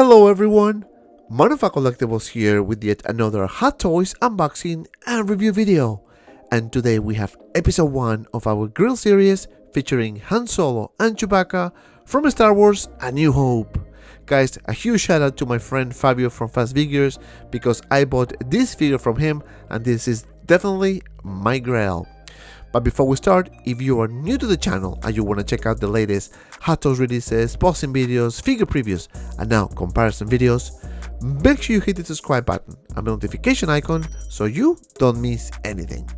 Hello everyone, Manova Collectibles here with yet another Hot Toys unboxing and review video. And today we have episode 1 of our Grail series featuring Han Solo and Chewbacca from Star Wars A New Hope. Guys, a huge shout out to my friend Fabio from Fast Figures because I bought this figure from him and this is definitely my Grail. But before we start, if you are new to the channel and you want to check out the latest Hot Toys releases, boxing videos, figure previews, and now comparison videos, make sure you hit the subscribe button and the notification icon so you don't miss anything.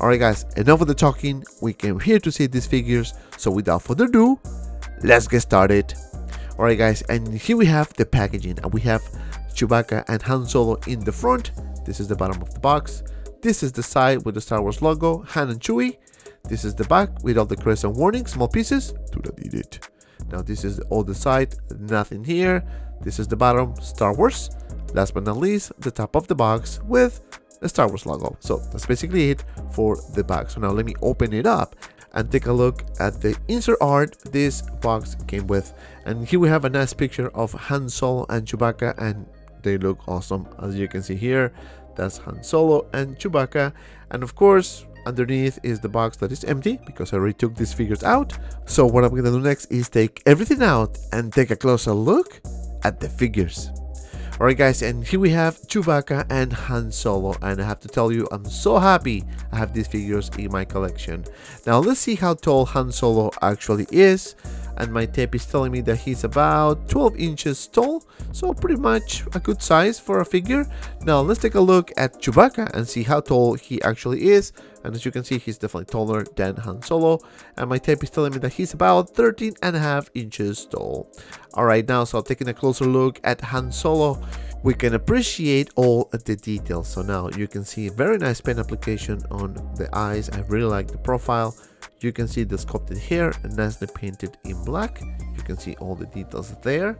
Alright guys, enough of the talking, we came here to see these figures, so without further ado, let's get started. Alright guys, and here we have the packaging, and we have Chewbacca and Han Solo in the front. This is the bottom of the box. This is the side with the Star Wars logo, Han and Chewie. This is the back with all the crescent warning, small pieces, do not eat it. Now this is all the side, nothing here. This is the bottom, Star Wars. Last but not least, the top of the box with the Star Wars logo. So that's basically it for the box. So now let me open it up and take a look at the insert art this box came with. And here we have a nice picture of Han Solo and Chewbacca, and they look awesome. As you can see here, that's Han Solo and Chewbacca, and of course underneath is the box that is empty because I already took these figures out. So what I'm gonna do next is take everything out and take a closer look at the figures. Alright guys, and here we have Chewbacca and Han Solo, and I have to tell you I'm so happy I have these figures in my collection. Now let's see how tall Han Solo actually is, and my tape is telling me that he's about 12 inches tall, so pretty much a good size for a figure. Now let's take a look at Chewbacca and see how tall he actually is, and as you can see he's definitely taller than Han Solo, and my tape is telling me that he's about 13.5 inches tall. Alright, now so taking a closer look at Han Solo, we can appreciate all of the details. So now you can see a very nice pen application on the eyes. I really like the profile. You can see the sculpted hair nicely painted in black. You can see all the details there.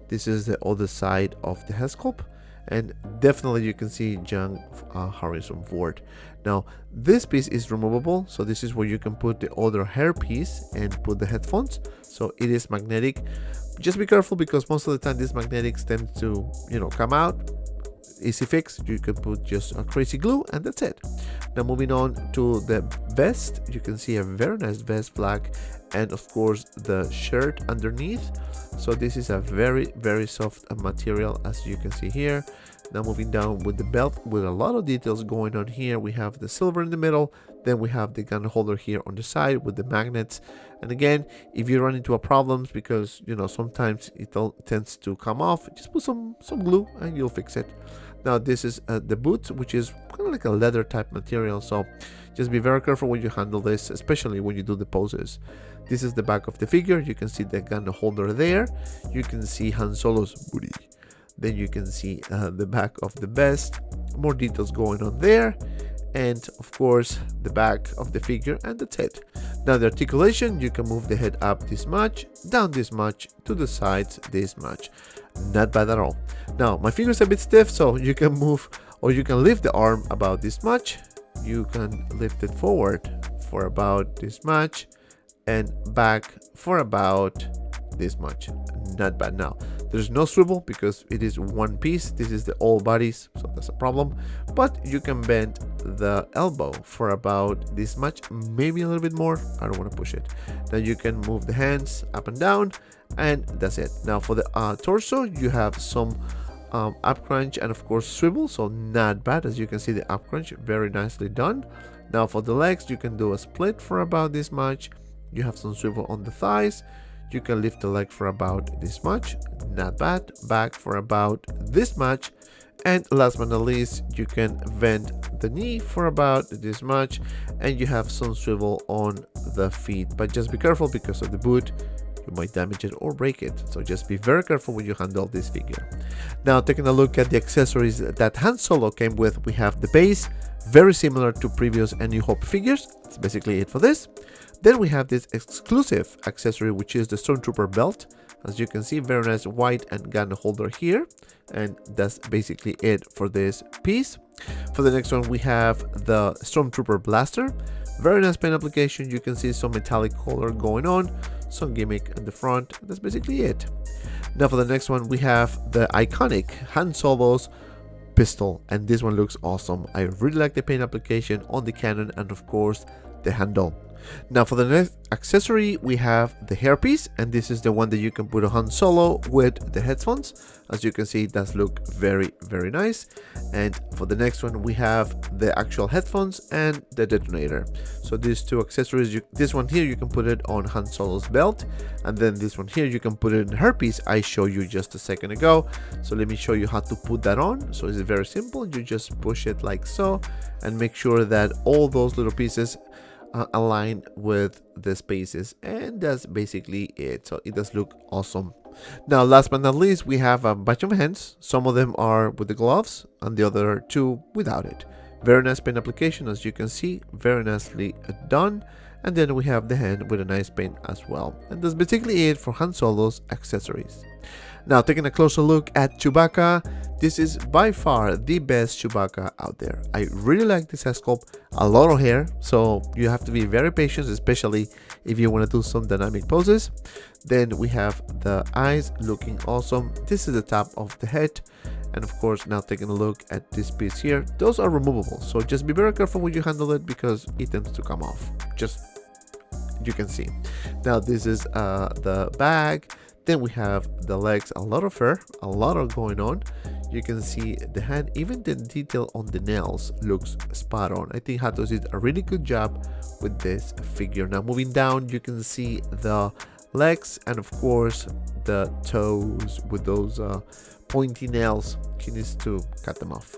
This is the other side of the head sculpt, and definitely you can see young Harrison Ford. Now this piece is removable, so this is where you can put the other hair piece and put the headphones. So it is magnetic. Just be careful because most of the time these magnetics tend to, come out. Easy fix, you can put just a crazy glue and that's it. Now moving on to the vest, you can see a very nice vest, black, and of course the shirt underneath. So this is a very soft material, as you can see here. Now moving down with the belt with a lot of details going on here. We have the silver in the middle, then we have the gun holder here on the side with the magnets. And again, if you run into a problems because sometimes it tends to come off, just put some glue and you'll fix it. Now this is the boot, which is kind of like a leather type material, so just be very careful when you handle this, especially when you do the poses. This is the back of the figure. You can see the gun holder there. You can see Han Solo's booty. Then you can see the back of the vest, more details going on there, and of course the back of the figure, and that's it. Now the articulation, you can move the head up this much, down this much, to the sides this much. Not bad at all. Now my fingers are a bit stiff, so you can move or you can lift the arm about this much. You can lift it forward for about this much and back for about this much. Not bad. Now there's no swivel because it is one piece. This is the all bodies, so that's a problem, but you can bend the elbow for about this much, maybe a little bit more. I don't want to push it. Now you can move the hands up and down, and that's it. Now for the torso, you have some up crunch and of course swivel, so not bad. As you can see, the up crunch very nicely done. Now for the legs, you can do a split for about this much. You have some swivel on the thighs. You can lift the leg for about this much, not bad. Back for about this much, and last but not least, you can bend the knee for about this much, and you have some swivel on the feet, but just be careful because of the boot. You might damage it or break it, so just be very careful when you handle this figure. Now taking a look at the accessories that Han Solo came with, we have the base, very similar to previous A New Hope figures. That's basically it for this. Then we have this exclusive accessory, which is the Stormtrooper belt. As you can see, very nice white and gun holder here, and that's basically it for this piece. For the next one, we have the Stormtrooper blaster. Very nice pen application. You can see some metallic color going on, some gimmick in the front. That's basically it. Now for the next one, we have the iconic Han Solo's pistol, and this one looks awesome. I really like the paint application on the cannon and of course the handle. Now for the next accessory, we have the hairpiece, and this is the one that you can put on Han Solo with the headphones. As you can see, it does look very nice. And for the next one, we have the actual headphones and the detonator. So these two accessories, this one here you can put it on Han Solo's belt, and then this one here you can put it in the hairpiece I showed you just a second ago. So let me show you how to put that on. So it's very simple. You just push it like so and make sure that all those little pieces align with the spaces, and that's basically it. So it does look awesome. Now last but not least, we have a bunch of hands. Some of them are with the gloves and the other two without it. Very nice paint application, as you can see, very nicely done. And then we have the hand with a nice paint as well. And that's basically it for Han Solo's accessories. Now taking a closer look at Chewbacca, this is by far the best Chewbacca out there. I really like this head sculpt, a lot of hair, so you have to be very patient, especially if you want to do some dynamic poses. Then we have the eyes looking awesome. This is the top of the head. And of course, now taking a look at this piece here, those are removable, so just be very careful when you handle it because it tends to come off, just you can see. Now this is the bag. Then we have the legs, a lot of fur, a lot of going on. You can see the hand, even the detail on the nails looks spot on. I think Hatos did a really good job with this figure. Now moving down, you can see the legs and of course the toes with those pointy nails. He needs to cut them off.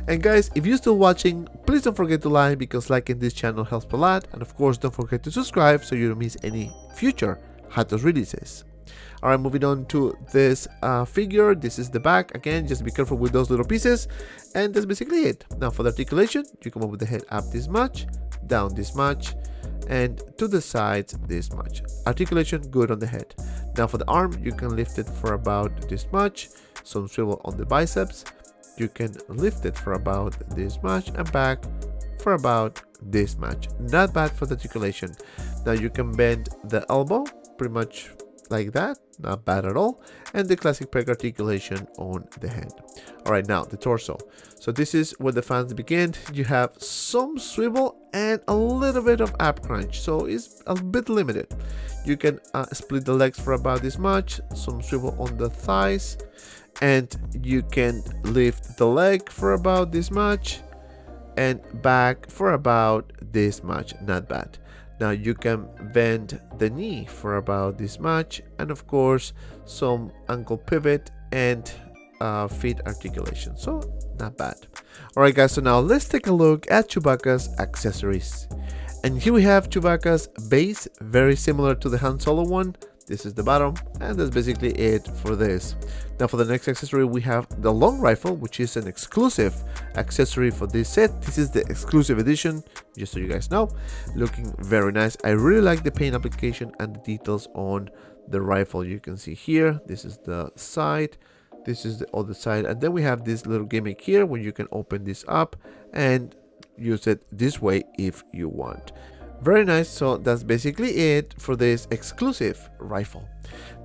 And guys, if you're still watching, please don't forget to like, because liking this channel helps a lot. And of course, don't forget to subscribe so you don't miss any future Hatos releases. Alright, moving on to this figure. This is the back. Again, just be careful with those little pieces. And that's basically it. Now for the articulation, you come up with the head up this much, down this much, and to the sides this much. Articulation good on the head. Now for the arm, you can lift it for about this much. Some swivel on the biceps. You can lift it for about this much, and back for about this much. Not bad for the articulation. Now you can bend the elbow pretty much like that, not bad at all. And the classic peg articulation on the head. All right, now the torso. So this is where the fans begin. You have some swivel and a little bit of ab crunch, so it's a bit limited. You can split the legs for about this much, some swivel on the thighs, and you can lift the leg for about this much and back for about this much. Not bad. Now you can bend the knee for about this much, and of course some ankle pivot and feet articulation, so not bad. Alright guys, so now let's take a look at Chewbacca's accessories. And here we have Chewbacca's base, very similar to the Han Solo one. This is the bottom, and that's basically it for this. Now for the next accessory, we have the long rifle, which is an exclusive accessory for this set. This is the exclusive edition, just so you guys know. Looking very nice. I really like the paint application and the details on the rifle. You can see here, this is the side, this is the other side, and then we have this little gimmick here where you can open this up and use it this way if you want. Very nice. So that's basically it for this exclusive rifle.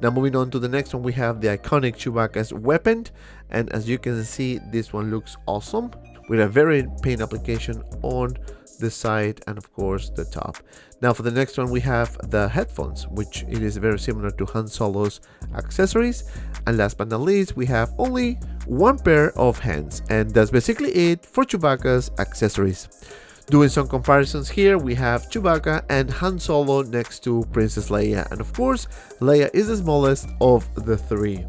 Now moving on to the next one, we have the iconic Chewbacca's weapon, and as you can see, this one looks awesome with a very paint application on the side and of course the top. Now for the next one, we have the headphones, which it is very similar to Han Solo's accessories. And last but not least, we have only one pair of hands, and that's basically it for Chewbacca's accessories. Doing some comparisons here, we have Chewbacca and Han Solo next to Princess Leia, and of course Leia is the smallest of the three.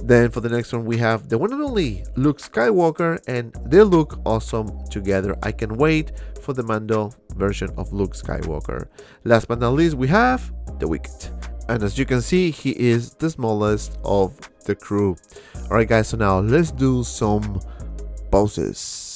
Then for the next one, we have the one and only Luke Skywalker, and they look awesome together. I can wait for the Mando version of Luke Skywalker. Last but not least, we have the Wicket, and as you can see, he is the smallest of the crew. Alright guys, so now let's do some poses.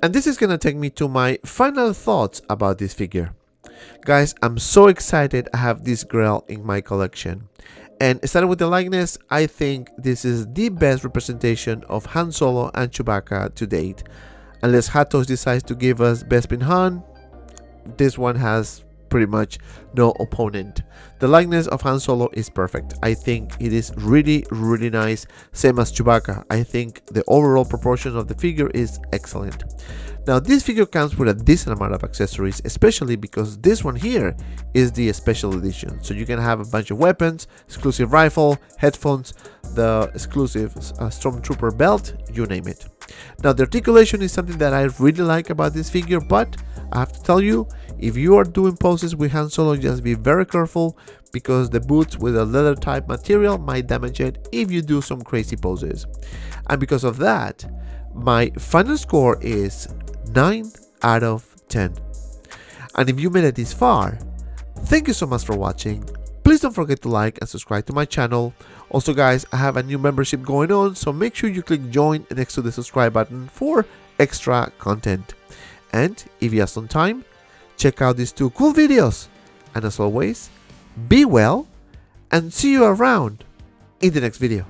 And this is gonna take me to my final thoughts about this figure. Guys, I'm so excited I have this Grail in my collection. And starting with the likeness, I think this is the best representation of Han Solo and Chewbacca to date. Unless Hot Toys decides to give us Bespin Han, this one has pretty much no opponent. The likeness of Han Solo is perfect. I think it is really nice, same as Chewbacca. I think the overall proportion of the figure is excellent. Now this figure comes with a decent amount of accessories, especially because this one here is the special edition. So you can have a bunch of weapons, exclusive rifle, headphones, the exclusive Stormtrooper belt, you name it. Now the articulation is something that I really like about this figure, but I have to tell you, if you are doing poses with Han Solo, just be very careful because the boots with a leather type material might damage it if you do some crazy poses. And because of that, my final score is 9 out of 10. And if you made it this far, thank you so much for watching. Please don't forget to like and subscribe to my channel. Also guys, I have a new membership going on, so make sure you click join next to the subscribe button for extra content. And if you have some time, check out these two cool videos. And as always, be well and see you around in the next video.